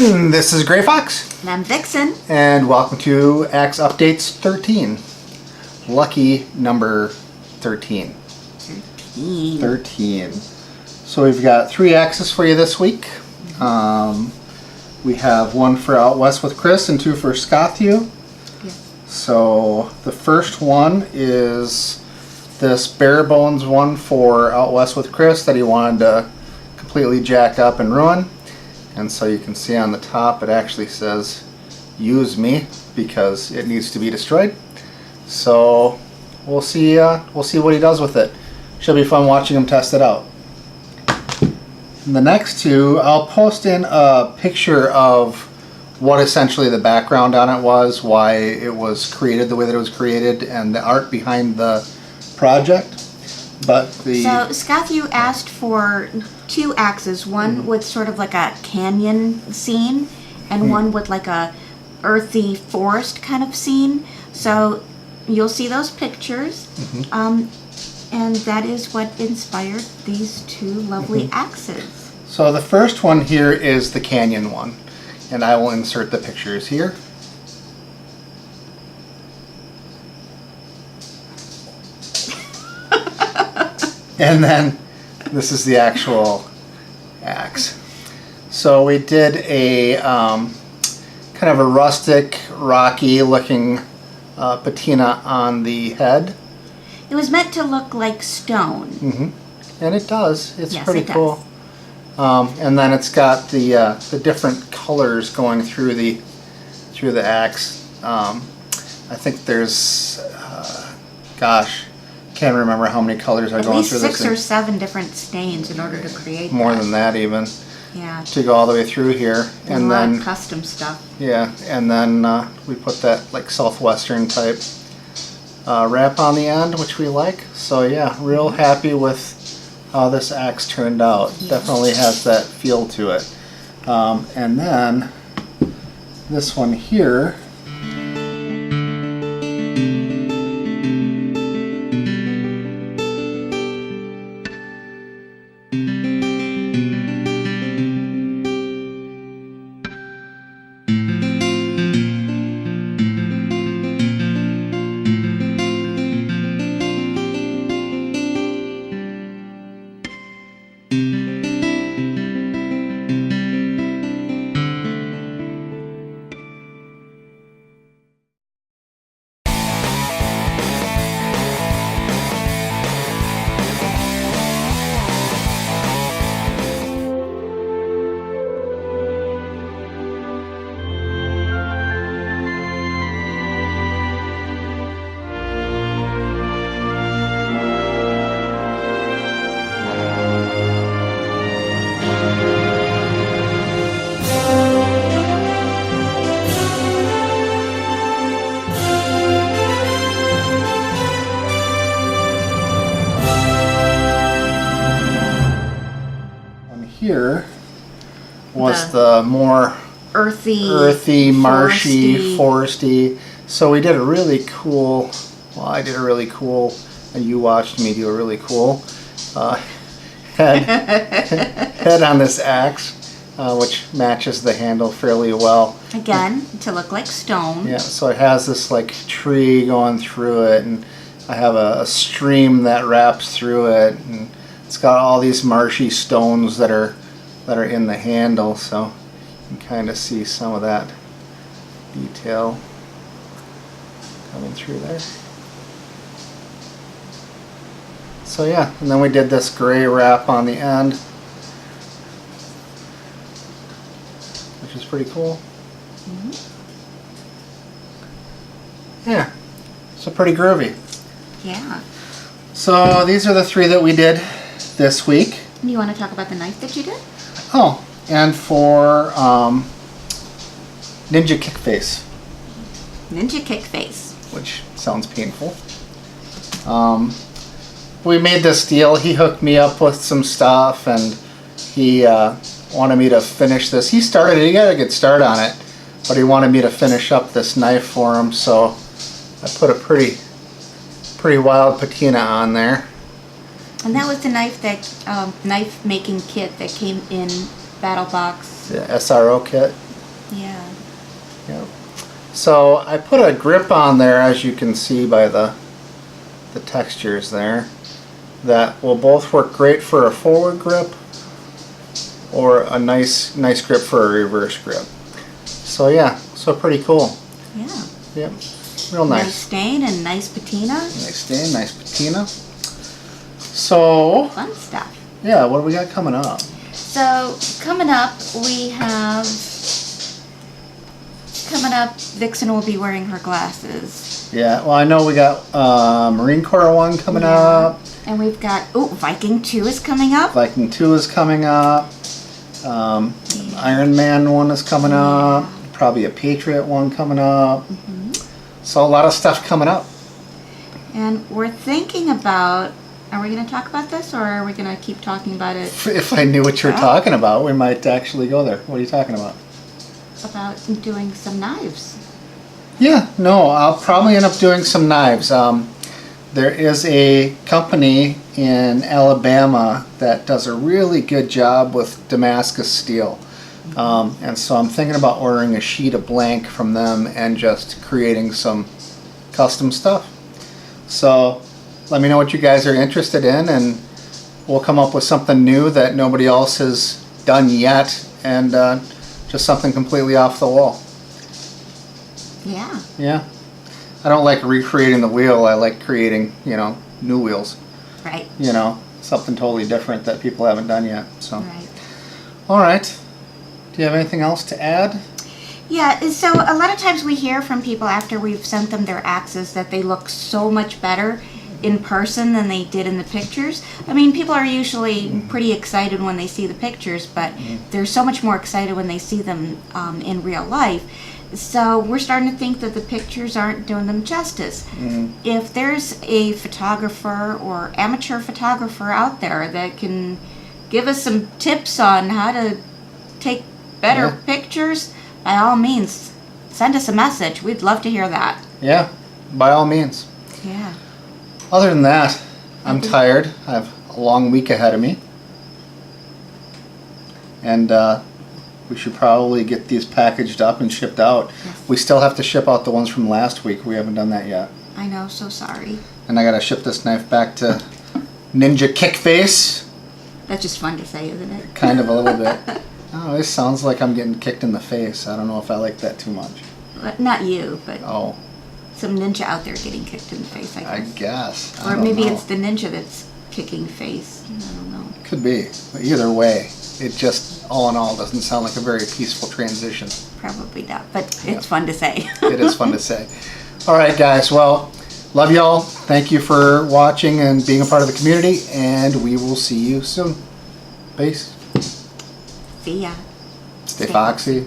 This is Gray Fox. And I'm Vixen. And welcome to Axe Updates 13. Lucky number 13. 13. So we've got 3 axes for you this week. We have 1 for Out West with Chris and 2 for Scothew. Yeah. So the first one is this bare bones one for Out West with Chris that he wanted to completely jack up and ruin. And so you can see on the top it actually says use me because it needs to be destroyed. So we'll see what he does with it. Should be fun watching him test it out. And the next 2, I'll post in a picture of what essentially the background on it was, why it was created the way that it was created, and the art behind the project. But So Scothew asked for 2 axes, one with sort of like a canyon scene and one with like a earthy forest kind of scene. So you'll see those pictures. And that is what inspired these 2 lovely axes. So the first one here is the canyon one, and I will insert the pictures here. And then this is the actual axe. So we did a kind of a rustic, rocky looking patina on the head. It was meant to look like stone. And it does. It's Yes, pretty it does. cool. And then it's got the different colors going through the axe. I think there's gosh, can't remember how many colors are At going least through 6 this or thing. 7 different stains in order to create More that. than that even, Yeah. to go all the way through here. And And a lot then of custom stuff. yeah, and then we put that like southwestern type wrap on the end, which we like. So yeah, real happy with how this axe turned out. Definitely has that feel to it. And then this one here. Here was the more Earthy, marshy, foresty. So we did a really cool, well, I did a really cool, and you watched me do a really cool head on this axe, which matches the handle fairly well. Again, to look like stone. Yeah, so it has this like tree going through it, and I have a stream that wraps through it, and it's got all these marshy stones that are in the handle, so you can kind of see some of that detail coming through there. So yeah, and then we did this gray wrap on the end, which is pretty cool. Yeah, so pretty groovy. Yeah. So these are the 3 that we did this week. You want to talk about the knife that you did? Oh, and for Ninja Kickface, Ninja Kickface. which sounds painful. We made this deal. He hooked me up with some stuff, and he wanted me to finish this. He got a good start on it, but he wanted me to finish up this knife for him, so I put a pretty wild patina on there. And that was the knife making kit that came in Battle Box. The SRO kit. Yeah. Yep. So I put a grip on there, as you can see by the textures there, that will both work great for a forward grip or a nice grip for a reverse grip. So yeah, so pretty cool. Yeah. Yep, real nice. Nice stain and nice patina. Nice stain, nice patina. So Fun stuff. yeah, what do we got coming up? So coming up, Vixen will be wearing her glasses. Yeah, well I know we got Marine Corps one coming Yeah. up. And we've got, Viking 2 is coming up. Viking 2 is coming up. Iron Man 1 is coming up. Probably a Patriot 1 coming up. So a lot of stuff coming up. And we're thinking about, are we going to talk about this or are we going to keep talking about it? If I knew what you were Yeah. talking about, we might actually go there. What are you talking about? About doing some knives. Yeah, no, I'll probably end up doing some knives. There is a company in Alabama that does a really good job with Damascus steel. And so I'm thinking about ordering a sheet of blank from them and just creating some custom stuff. So let me know what you guys are interested in and we'll come up with something new that nobody else has done yet and just something completely off the wall. Yeah. Yeah. I don't like recreating the wheel. I like creating, new wheels. Right. Something totally different that people haven't done yet. So, Right. all right. Do you have anything else to add? Yeah, so a lot of times we hear from people after we've sent them their axes that they look so much better in person than they did in the pictures. I mean, people are usually pretty excited when they see the pictures, but they're so much more excited when they see them in real life. So we're starting to think that the pictures aren't doing them justice. If there's a photographer or amateur photographer out there that can give us some tips on how to take better pictures, by all means, send us a message. We'd love to hear that. Yeah, by all means. Yeah. Other than that, I'm tired. I have a long week ahead of me. And we should probably get these packaged up and shipped out. Yes. We still have to ship out the ones from last week. We haven't done that yet. I know, so sorry. And I gotta ship this knife back to Ninja Kickface. That's just fun to say, isn't it? Kind of a little bit. Oh, it sounds like I'm getting kicked in the face. I don't know if I like that too much. Not you, but Oh, some ninja out there getting kicked in the face, I I guess. guess. I Or don't maybe know. it's the ninja that's kicking face. I don't know. Could be. But either way, it just, all in all, doesn't sound like a very peaceful transition. Probably not, but it's fun to say. It is fun to say. All right, guys. Well, love y'all. Thank you for watching and being a part of the community, and we will see you soon. Peace. See ya. Stay foxy.